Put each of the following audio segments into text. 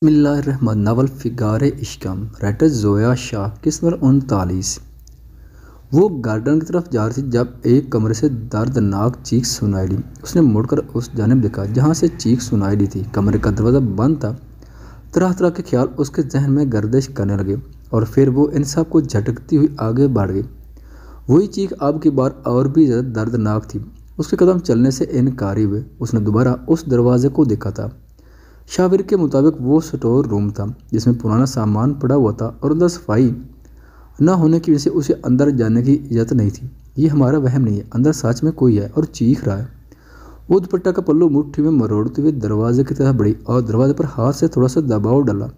बिस्मिल्लाहिर्रहमान novel फिगारे इश्कम writer Zoya Shah किस्म 39। वो garden की तरफ जा रही थी जब एक कमरे से दर्दनाक चीख सुनाई दी। उसने मुड़कर उस जानिब देखा जहाँ से चीख सुनाई दी थी। कमरे का दरवाज़ा बंद था। तरह तरह के ख्याल उसके जहन में गर्दिश करने लगे और फिर वो इन सब को झटकती हुई आगे बढ़ गई। वही चीख अब की बार और भी ज़्यादा दर्दनाक थी। उसके कदम चलने से इनकारी हुए। उसने दोबारा उस दरवाजे को देखा था। शाबिर के मुताबिक वो स्टोर रूम था जिसमें पुराना सामान पड़ा हुआ था और अंदर सफाई न होने की वजह से उसे अंदर जाने की इजाज़त नहीं थी। ये हमारा वहम नहीं है, अंदर सच में कोई है और चीख रहा है। वो दुपट्टा का पल्लू मुट्ठी में मरोड़ते हुए दरवाजे की तरफ बढ़ी और दरवाजे पर हाथ से थोड़ा सा दबाव डाला।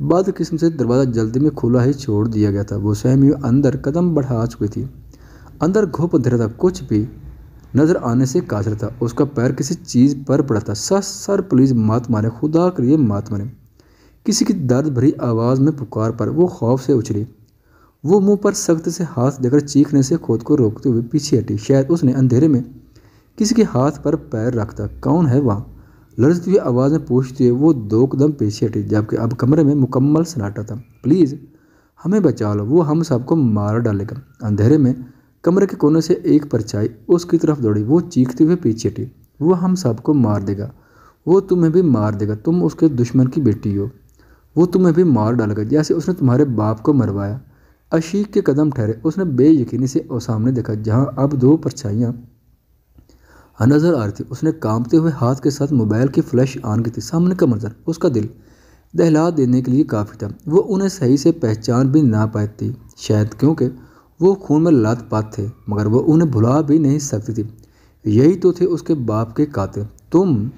बाद किस्म से दरवाज़ा जल्दी में खुला ही छोड़ दिया गया था। वो सहमी हुई अंदर कदम बढ़ा चुकी थी। अंदर घुप अंधेरा था, कुछ भी नजर आने से कासिर था। उसका पैर किसी चीज़ पर पड़ा था। सर प्लीज़ मत मारे, खुदा के लिए मत मारे। किसी की दर्द भरी आवाज़ में पुकार पर वो खौफ से उछली। वो मुंह पर सख्त से हाथ देकर चीखने से खुद को रोकते हुए पीछे हटी। शायद उसने अंधेरे में किसी के हाथ पर पैर रखता। कौन है वहाँ? लड़ती हुई आवाज़ में पूछते हुए वो दो कदम पीछे हटी, जबकि अब कमरे में मुकम्मल सन्नाटा था। प्लीज़ हमें बचा लो, वो हम सबको मार डालेगा। अंधेरे में कमरे के कोने से एक परछाई उसकी तरफ दौड़ी। वो चीखते हुए पीछे हटी। वो हम सबको मार देगा, वो तुम्हें भी मार देगा। तुम उसके दुश्मन की बेटी हो, वो तुम्हें भी मार डालेगा जैसे उसने तुम्हारे बाप को मरवाया। अशीक के कदम ठहरे। उसने बेयकीनी से सामने देखा जहाँ अब दो परछाइयाँ नजर आ रही थी। उसने कांपते हुए हाथ के साथ मोबाइल की फ्लैश ऑन की थी। सामने का मंजर उसका दिल दहला देने के लिए काफ़ी था। वो उन्हें सही से पहचान भी ना पाती, शायद क्योंकि वो खून में लथपथ थे, मगर वो उन्हें भुला भी नहीं सकती थी। यही तो थे उसके बाप के कातिल। तुम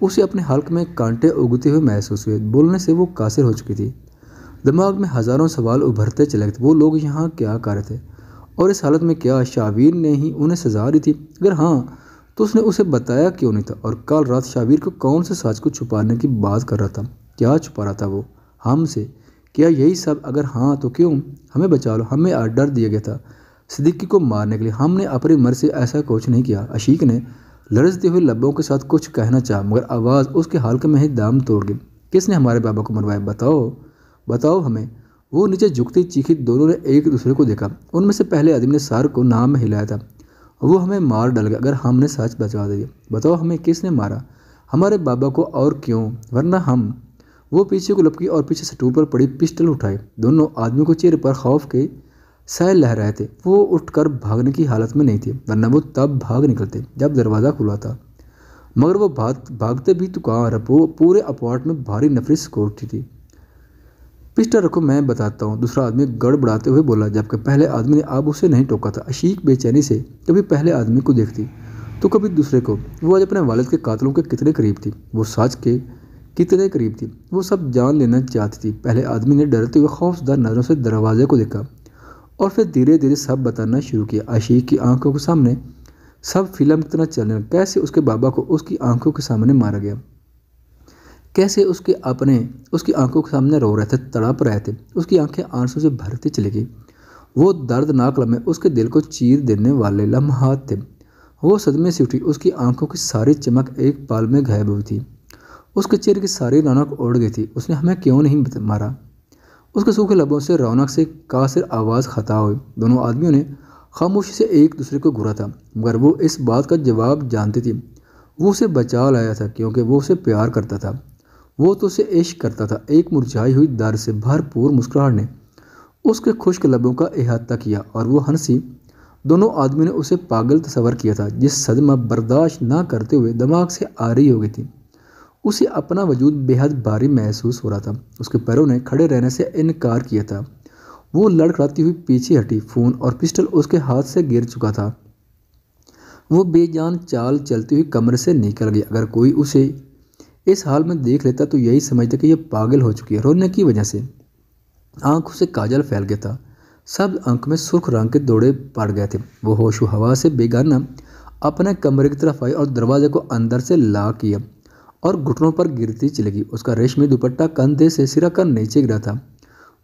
उसे अपने हल्क में कांटे उगते हुए महसूस हुए। बोलने से वो कासिर हो चुकी थी। दिमाग में हज़ारों सवाल उभरते चले गए। वो लोग यहाँ क्या कर रहे थे और इस हालत में क्या शाबिर ने ही उन्हें सजा दी थी? अगर हाँ तो उसने उसे बताया क्यों नहीं था? और कल रात शाबिर को कौन से सच को छुपाने की बात कर रहा था? क्या छुपा रहा था वो हमसे? क्या यही सब? अगर हाँ तो क्यों? हमें बचा लो, हमें ऑर्डर दिया गया था सिद्दीकी को मारने के लिए। हमने अपनी मर्जी से ऐसा कुछ नहीं किया। अशीक ने लरजते हुए लबों के साथ कुछ कहना चाहा, मगर आवाज़ उसके हल्के में ही दाम तोड़ गई। किसने हमारे बाबा को मरवाया? बताओ, बताओ हमें। वो नीचे झुकती चीखी। दोनों ने एक दूसरे को देखा। उनमें से पहले आदमी ने सर को नाम में हिलाया था। वो हमें मार डालेगा अगर हमने सच बचा दिया। बताओ हमें किसने मारा? हमारे बाबा को, और क्यों? वरना हम। वो पीछे को लपकी और पीछे स्टूल पर पड़ी पिस्टल उठाई। दोनों आदमियों को चेहरे पर खौफ के साए लहरा रहे थे। वो उठकर भागने की हालत में नहीं थे, वरना वो तब भाग निकलते जब दरवाज़ा खुला था। मगर वो भागते भी तो कहाँ रहा। पूरे अपार्टमेंट में भारी नफरत सिकोड़ती थी। पिस्टल रखो, मैं बताता हूँ, दूसरा आदमी गड़बड़ाते हुए बोला, जबकि पहले आदमी ने अब उसे नहीं टोका था। अशीक बेचैनी से कभी पहले आदमी को देखती तो कभी दूसरे को। वो आज अपने वालिद के कातलों के कितने करीब थी, वो सच के कितने करीब थी, वो सब जान लेना चाहती थी। पहले आदमी ने डरते हुए खौफजदा नज़रों से दरवाजे को देखा और फिर धीरे धीरे सब बताना शुरू किया। आशिक की आंखों के सामने सब फिल्म की तरह चलने लगा। कैसे उसके बाबा को उसकी आंखों के सामने मारा गया, कैसे उसकी आंखों के सामने रो रहे थे, तड़प रहे थे। उसकी आंखें आंसू से भरती चली गई। वो दर्दनाक लम्हे उसके दिल को चीर देने वाले लम्हात थे। वो सदमे से उठी। उसकी आंखों की सारी चमक एक पल में गायब हुई थी। उसके चेहरे की सारी रौनक उड़ गई थी। उसने हमें क्यों नहीं मारा? उसके सूखे लबों से रौनक से कासिर आवाज़ खता हुई। दोनों आदमियों ने खामोशी से एक दूसरे को घूरा था, मगर वो इस बात का जवाब जानती थी। वो उसे बचा लाया था क्योंकि वो उसे प्यार करता था। वो तो उसे इश्क करता था। एक मुरझाई हुई दर्द से भरपूर मुस्कुराहट ने उसके खुश्क लबों का इहाता किया और वो हंसी। दोनों आदमियों ने उसे पागल तस्वर किया था, जिस सदमा बर्दाश्त ना करते हुए दिमाग से आरी हो गई थी। उसे अपना वजूद बेहद भारी महसूस हो रहा था। उसके पैरों ने खड़े रहने से इनकार किया था। वो लड़खड़ाती हुई पीछे हटी। फ़ोन और पिस्टल उसके हाथ से गिर चुका था। वो बेजान चाल चलती हुई कमरे से निकल गई। अगर कोई उसे इस हाल में देख लेता तो यही समझता कि यह पागल हो चुकी है। रोने की वजह से आंखों से काजल फैल गया था। सब आंख में सुर्ख रंग के दौड़े पड़ गए थे। वो होशो हवा से बेगाना अपने कमरे की तरफ आई और दरवाजे को अंदर से लॉक किया और घुटनों पर गिरती चली गई। उसका रेशमी दुपट्टा कंधे से सिरा कर नीचे गिरा था।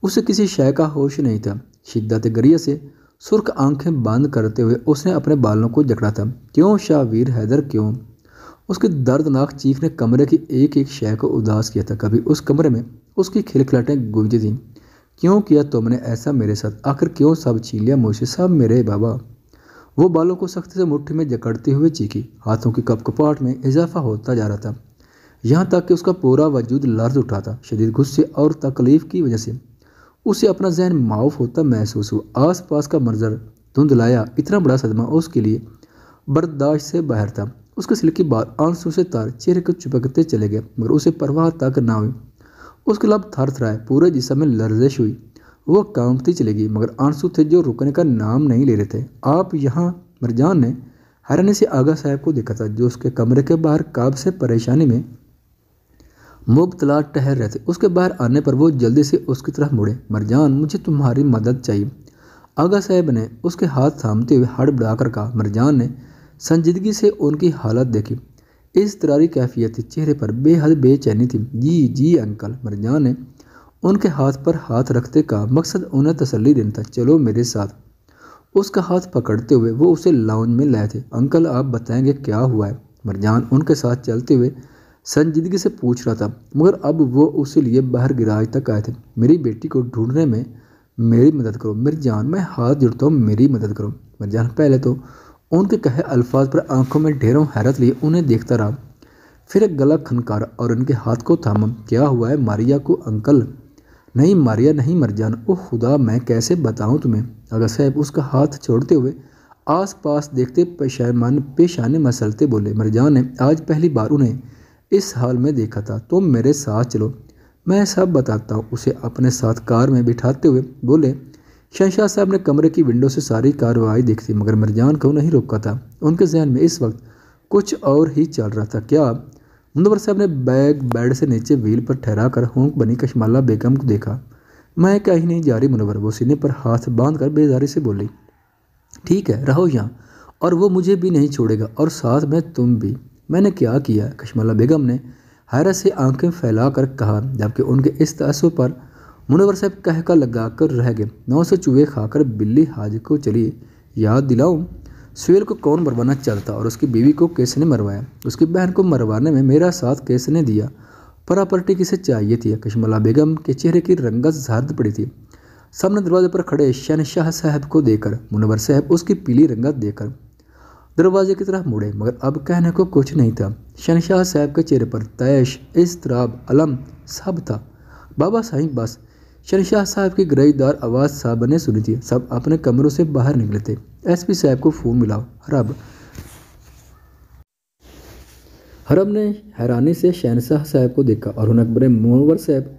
उसे किसी शय का होश नहीं था। शिद्दत गरिया से सुर्ख आंखें बंद करते हुए उसने अपने बालों को जकड़ा था। क्यों शाबिर हैदर, क्यों? उसकी दर्दनाक चीख ने कमरे की एक एक शय को उदास किया था। कभी उस कमरे में उसकी खिलखिलाहटें गूंजती थीं। क्यों किया तुमने ऐसा मेरे साथ? आखिर क्यों सब छीन लिया मुझसे? सब मेरे बाबा। वो बालों को सख्ती से मुट्ठी में जकड़ते हुए चीखी। हाथों की कपकपाहट में इजाफा होता जा रहा था, यहाँ तक कि उसका पूरा वजूद लर्ज उठा था। शदीद गुस्से और तकलीफ की वजह से उसे अपना जहन माऊफ होता महसूस हुआ। आस पास का मंजर धुंधलाया। इतना बड़ा सदमा उसके लिए बर्दाश्त से बाहर था। उसके सिल्की बाल आंसू से तार चेहरे को चिपकते चले गए, मगर उसे परवाह तक ना हुई। उसके लब थर थराए, पूरे जिस्म में लर्जिश हुई। वो कांपती चलेगी, मगर आंसू थे जो रुकने का नाम नहीं ले रहे थे। आप यहाँ? मरजान ने हैरानी से आगा साहब को देखा था, जो उसके कमरे के बाहर काब से परेशानी में मुबतला ठहर रहे थे। उसके बाहर आने पर वो जल्दी से उसकी तरफ मुड़े। मरजान, मुझे तुम्हारी मदद चाहिए। आगा साहब ने उसके हाथ थामते हुए हड़बड़ाकर कहा। मरजान ने संजीदगी से उनकी हालत देखी। इस तरारी कैफियत थी, चेहरे पर बेहद बेचैनी थी। जी जी अंकल, मरजान ने उनके हाथ पर हाथ रखते कहा। मकसद उन्हें तसल्ली देना था। चलो मेरे साथ। उसका हाथ पकड़ते हुए वो उसे लाउंज में लाए थे। अंकल, आप बताएंगे क्या हुआ है? मरजान उनके साथ चलते हुए संजीदगी से पूछ रहा था, मगर अब वो उसे लिए बाहर गिराज तक आए थे। मेरी बेटी को ढूंढने में मेरी मदद करो मिर्जान, मैं हाथ जोड़ता हूँ, मेरी मदद करो। मिर्जान पहले तो उनके कहे अल्फाज पर आंखों में ढेरों हैरत लिए उन्हें देखता रहा, फिर एक गला खनकारा और उनके हाथ को थामा। क्या हुआ है मारिया को? अंकल, नहीं मारिया नहीं मरजान। ओह खुदा, मैं कैसे बताऊँ तुम्हें? अगर साहब उसका हाथ छोड़ते हुए आस पास देखते पेशाने मसलते बोले। मरजान ने आज पहली बार उन्हें इस हाल में देखा था। तुम मेरे साथ चलो, मैं सब बताता हूँ। उसे अपने साथ कार में बिठाते हुए बोले। शहंशाह साहब ने कमरे की विंडो से सारी कार्रवाई देखी थी, मगर मरजान को नहीं रोका था। उनके जहन में इस वक्त कुछ और ही चल रहा था। क्या? मुनव्वर साहब ने बैग बेड से नीचे व्हील पर ठहरा कर होंक बनी कशमाला बेगम को देखा। मैं कहीं नहीं जा रही मुनव्वर, वो सीने पर हाथ बांध कर बेजारी से बोली। ठीक है, रहो यहाँ, और वो मुझे भी नहीं छोड़ेगा, और साथ में तुम भी। मैंने क्या किया? कशमाला बेगम ने हैरत से आंखें फैलाकर कहा, जबकि उनके इस तअस्सुर पर मुनव्वर साहब कहका लगा कर रह गए। 900 चूहे खाकर बिल्ली हाज को चली। याद दिलाऊं, सुहेल को कौन मरवाना चाहता और उसकी बीवी को किसने मरवाया? उसकी बहन को मरवाने में मेरा साथ किसने दिया? प्रॉपर्टी किसे चाहिए थी? कशमाला बेगम के चेहरे की रंगत जर्द पड़ी थी। सामने दरवाजे पर खड़े शहनशाह साहब को देखकर मुनव्वर साहब उसकी पीली रंगत देखकर दरवाजे की तरफ मुड़े, मगर अब कहने को कुछ नहीं था। शहनशाह साहब के चेहरे पर तैश, इज़्तिराब, अलम सब था। बाबा साईं, बस। शहनशाह साहब की गरजदार आवाज़ साहब ने सुनी थी। सब अपने कमरों से बाहर निकले थे। एसपी साहब को फ़ोन मिलाओ। हरब ने हैरानी से शहनशाह साहब को देखा और उन्हें अकबर मुनव्वर साहब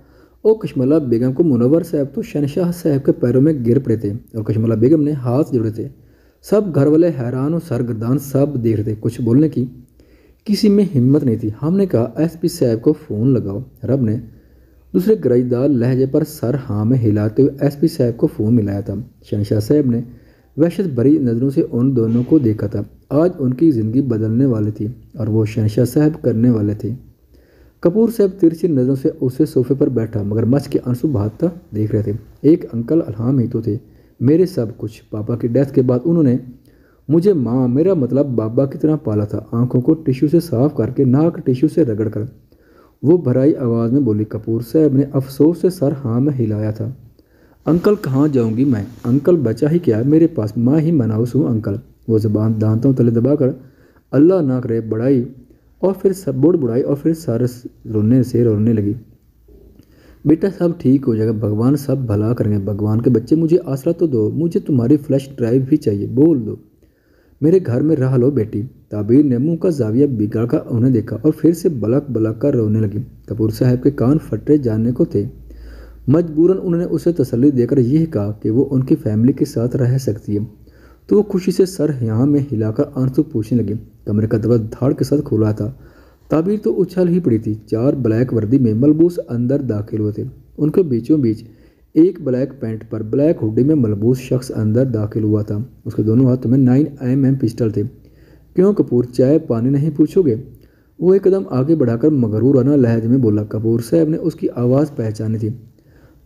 और कशमाला बेगम को। मुनव्वर साहब तो शहनशाह साहब के पैरों में गिर पड़े थे और कशमाला बेगम ने हाथ जोड़े थे। सब घर वाले हैरान और सरगर्दान सब देख रहे थे। कुछ बोलने की किसी में हिम्मत नहीं थी। हमने कहा एसपी साहब को फ़ोन लगाओ। रब ने दूसरे गरजदार लहजे पर सर हाँ में हिलाते हुए एसपी साहब को फ़ोन मिलाया था। शहनशाह साहब ने वहशत भरी नज़रों से उन दोनों को देखा था। आज उनकी ज़िंदगी बदलने वाली थी और वो शहनशाह साहब करने वाले थे। कपूर साहब तिरछी नज़रों से उसे सोफे पर बैठा मगर मच के आंसू बहाता देख रहे थे। एक अंकल अलहाम ही तो थे, मेरे सब कुछ। पापा की डेथ के बाद उन्होंने मुझे माँ, मेरा मतलब बाबा की तरह पाला था। आंखों को टिश्यू से साफ करके नाक टिश्यू से रगड़ कर वो भराई आवाज़ में बोली। कपूर साहब ने अफसोस से सर हाँ में हिलाया था। अंकल, कहाँ जाऊँगी मैं? अंकल, बचा ही क्या मेरे पास, माँ ही मनाउस हूँ अंकल। वो ज़बान दांतों तले दबाकर अल्लाह ना करे बुढ़ाई और फिर सब बुढ़ाई और फिर सारे रोने लगी। बेटा सब ठीक हो जाएगा, भगवान सब भला करेंगे। भगवान के बच्चे, मुझे आसरा तो दो, मुझे तुम्हारी फ्लैश ड्राइव भी चाहिए, बोल दो, मेरे घर में रह लो बेटी। ताबीर ने मुंह का जाविया बिगाड़ कर उन्हें देखा और फिर से बलक बलक कर रोने लगी। कपूर साहब के कान फटे जाने को थे। मजबूरन उन्होंने उसे तसल्ली देकर यह कहा कि वो उनकी फैमिली के साथ रह सकती है, तो वो खुशी से सर यहाँ में हिलाकर आंसू पूछने लगी। कमरे का दरवाजा धाड़ के साथ खुला था। ताबीर तो उछल ही पड़ी थी। 4 ब्लैक वर्दी में मलबूस अंदर दाखिल हुए थे। उनके बीचों बीच एक ब्लैक पैंट पर ब्लैक हुडी में मलबूस शख्स अंदर दाखिल हुआ था। उसके दोनों हाथों में 9mm पिस्टल थे। क्यों कपूर, चाय पानी नहीं पूछोगे? वो एक कदम आगे बढ़ाकर मगरूराना लहजे में बोला। कपूर साहब ने उसकी आवाज़ पहचानी थी,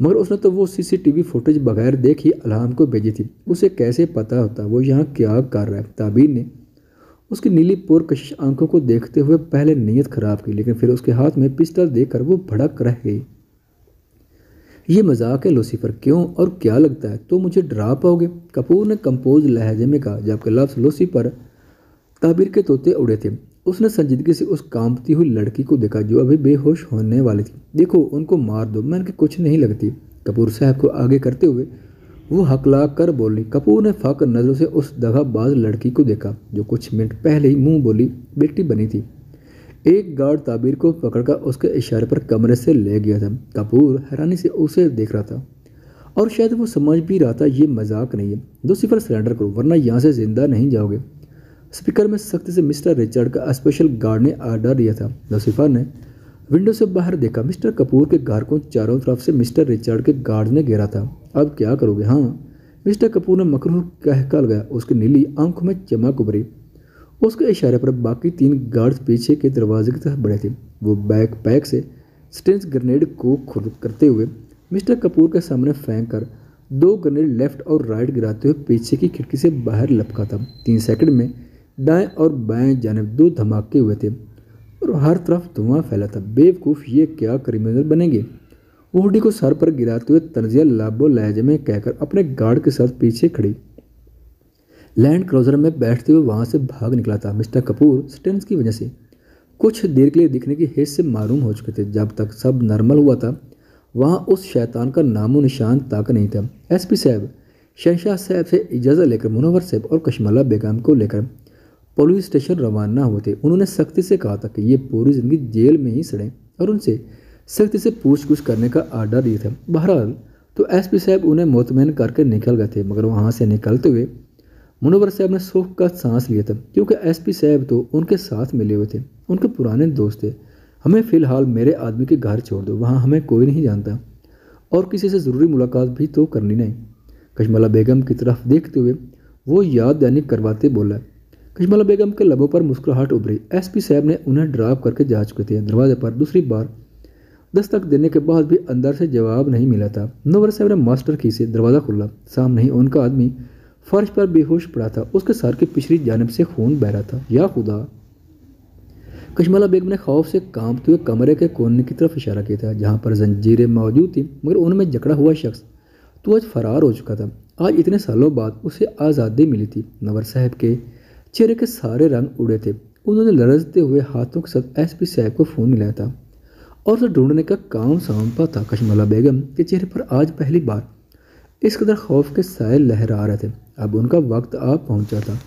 मगर उसने तो वो CCTV फुटेज बगैर देख ही अलार्म को भेजी थी। उसे कैसे पता होता वो यहाँ क्या कर रहा है? ताबीर ने उसकी नीली पुरकशिश आंखों को देखते हुए पहले नीयत खराब की, लेकिन फिर उसके हाथ में पिस्टल देखकर वो भड़क रह गई। ये मजाक है लूसीफर, क्यों और क्या लगता है तो मुझे डरा पाओगे? कपूर ने कंपोज लहजे में कहा, जबकि लफ्ज लूसीफर ताबीर के तोते उड़े थे। उसने संजीदगी से उस कांपती हुई लड़की को देखा जो अभी बेहोश होने वाली थी। देखो, उनको मार दो, मैं उनकी कुछ नहीं लगती। कपूर साहब को आगे करते हुए वो हकला कर बोली। कपूर ने फाक नज़रों से उस दगाबाज लड़की को देखा जो कुछ मिनट पहले ही मुंह बोली बेटी बनी थी। एक गार्ड ताबीर को पकड़कर उसके इशारे पर कमरे से ले गया था। कपूर हैरानी से उसे देख रहा था और शायद वो समझ भी रहा था ये मजाक नहीं है। लूसीफर सरेंडर करो वरना यहाँ से जिंदा नहीं जाओगे। स्पीकर में सख्ती से मिस्टर रिचर्ड का स्पेशल गार्ड ने आर्डर दिया था। लूसीफर ने विंडो से बाहर देखा। मिस्टर कपूर के घर को चारों तरफ से मिस्टर रिचर्ड के गार्ड ने घेरा था। अब क्या करोगे? हाँ, मिस्टर कपूर ने मकरूर कहकर गया। उसकी नीली आंखों में चमक उभरी। उसके इशारे पर बाकी 3 गार्ड्स पीछे के दरवाजे की तरफ बढ़े थे। वो बैक पैक से स्टेंस ग्रेनेड को खुद करते हुए मिस्टर कपूर के सामने फेंक कर 2 ग्रेनेड लेफ्ट और राइट गिराते हुए पीछे की खिड़की से बाहर लपका था। 3 सेकंड में दाएं और बाएं जानिब 2 धमाके हुए थे और हर तरफ धुआं फैला था। बेवकूफ़, ये क्या क्रिमिनल बनेंगे? वो हुडी को सर पर गिराते हुए तंजिया लाबो लहजे में कहकर अपने गार्ड के साथ पीछे खड़ी लैंड क्रूजर में बैठते हुए वहां से भाग निकला था। मिस्टर कपूर स्टेंस की वजह से कुछ देर के लिए दिखने की हिस्स से मालूम हो चुके थे। जब तक सब नॉर्मल हुआ था वहां उस शैतान का नामो निशान तक नहीं था। एसपी साहब शहंशाह साहब से इजाज़त लेकर मुनव्वर साहब और कशमला बेगम को लेकर पुलिस स्टेशन रवाना हुए थे। उन्होंने सख्ती से कहा था कि ये पूरी ज़िंदगी जेल में ही सड़े और उनसे सख्ती से पूछ-गुछ करने का आर्डर दिया था। बहरहाल तो एसपी साहब उन्हें मुतमईन करके निकल गए थे, मगर वहाँ से निकलते हुए मुनव्वर साहब ने सुख का सांस लिया था, क्योंकि एसपी साहब तो उनके साथ मिले हुए थे, उनके पुराने दोस्त थे। हमें फ़िलहाल मेरे आदमी के घर छोड़ दो, वहाँ हमें कोई नहीं जानता और किसी से ज़रूरी मुलाकात भी तो करनी नहीं। कशमला बेगम की तरफ देखते हुए वो याद दहानी करवाते बोला। कशमला बेगम के लबों पर मुस्कुराहट उभरी। एसपी साहब ने उन्हें ड्राप करके जा चुके थे। दरवाजे पर दूसरी बार दस्तक देने के बाद भी अंदर से जवाब नहीं मिला था। मुनव्वर साहब ने मास्टर की से दरवाज़ा खोला। सामने ही उनका आदमी फर्श पर बेहोश पड़ा था। उसके सर की पिछली जानिब से खून बह रहा था। या खुदा! कशमला बेगम ने खौफ से कांपते हुए कमरे के कोने की तरफ इशारा किया था, जहाँ पर जंजीरें मौजूद थी, मगर उनमें जकड़ा हुआ शख्स तो आज फरार हो चुका था। आज इतने सालों बाद उसे आज़ादी मिली थी। मुनव्वर साहब के चेहरे के सारे रंग उड़े थे। उन्होंने लरजते हुए हाथों के साथ एसपी साहब को फ़ोन मिलाया था और उसे ढूंढने का काम सौंपा था। कशमला बेगम के चेहरे पर आज पहली बार इस कदर खौफ के साए लहरा रहे थे। अब उनका वक्त आ पहुंचा था।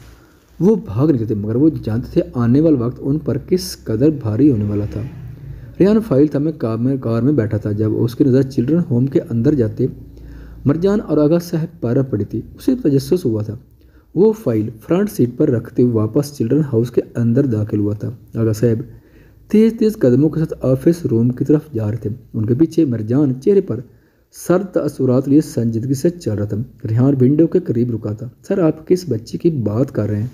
वो भाग निकले थे, मगर वो जानते थे आने वाला वक्त उन पर किस कदर भारी होने वाला था। रेहान फाइल था, मैं कार में बैठा था जब उसकी नज़र चिल्ड्रन होम के अंदर जाते मरजान और आगा साहब पर पड़ी थी। उसे तजस्सुस हुआ था। वो फाइल फ्रंट सीट पर रखते हुए वापस चिल्ड्रन हाउस के अंदर दाखिल हुआ था। आगा साहब तेज़ तेज़ कदमों के साथ ऑफिस रूम की तरफ जा रहे थे। उनके पीछे मरजान चेहरे पर सर तअसुरात लिए संजीदगी से चल रहा था। रेहान विंडो के करीब रुका था। सर, आप किस बच्चे की बात कर रहे हैं?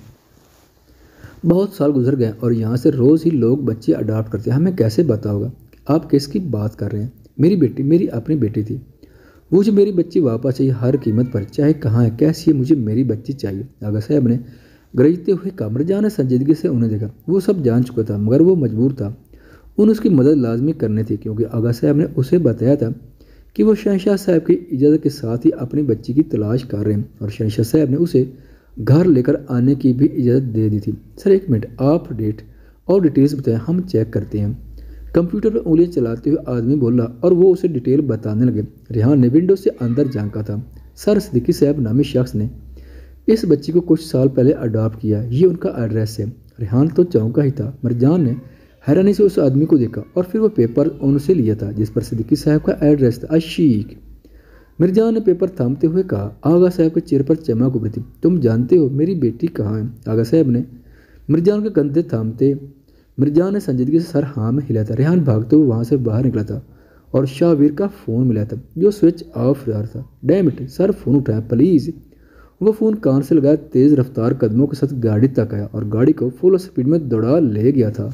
बहुत साल गुजर गए और यहाँ से रोज़ ही लोग बच्चे अडॉप्ट करते हैं। हमें कैसे पता होगा आप किसकी बात कर रहे हैं? मेरी बेटी, मेरी अपनी बेटी थी। मुझे मेरी बच्ची वापस चाहिए, हर कीमत पर, चाहे कहाँ है, कैसी है, मुझे मेरी बच्ची चाहिए। आगा साहब ने गरजते हुए कहा। मरजान ने संजीदगी से उन्हें देखा। वो सब जान चुका था, मगर वो मजबूर था। उन्हें उसकी मदद लाजमी करनी थी, क्योंकि आगा साहब ने उसे बताया था कि वो शहंशाह साहब की इजाज़त के साथ ही अपनी बच्ची की तलाश कर रहे हैं और शहंशाह साहब ने उसे घर लेकर आने की भी इजाज़त दे दी थी। सर, एक मिनट, आप डेट और डिटेल्स बताएं, हम चेक करते हैं। कंप्यूटर पर उंगलियां चलाते हुए आदमी बोला और वो उसे डिटेल बताने लगे। रेहान ने विंडो से अंदर झांका था। सर, सिद्दीकी साहब नामी शख्स ने इस बच्ची को कुछ साल पहले अडॉप्ट किया। ये उनका एड्रेस है। रेहान तो चौंका ही था। मरजान ने हैरानी से उस आदमी को देखा और फिर वो पेपर उनसे लिया था जिस पर सिद्दीकी साहब का एड्रेस था। अशीक! मिर्जान ने पेपर थामते हुए कहा। आगा साहब के चेहरे पर चमक उभरी थी। तुम जानते हो मेरी बेटी कहाँ है? आगा साहब ने मिर्जान के कंधे थामते मिर्जान ने संजीदगी से सर हाँ में हिलाया था। रेहान भागते हुए वहाँ से बाहर निकला था और शाहवीर का फ़ोन मिला था जो स्विच ऑफ रहा था। Damn it! सर, फ़ोन उठाया प्लीज़। वो फ़ोन कान से लगाया तेज़ रफ्तार कदमों के साथ गाड़ी तक आया और गाड़ी को फुल स्पीड में दौड़ा ले गया था।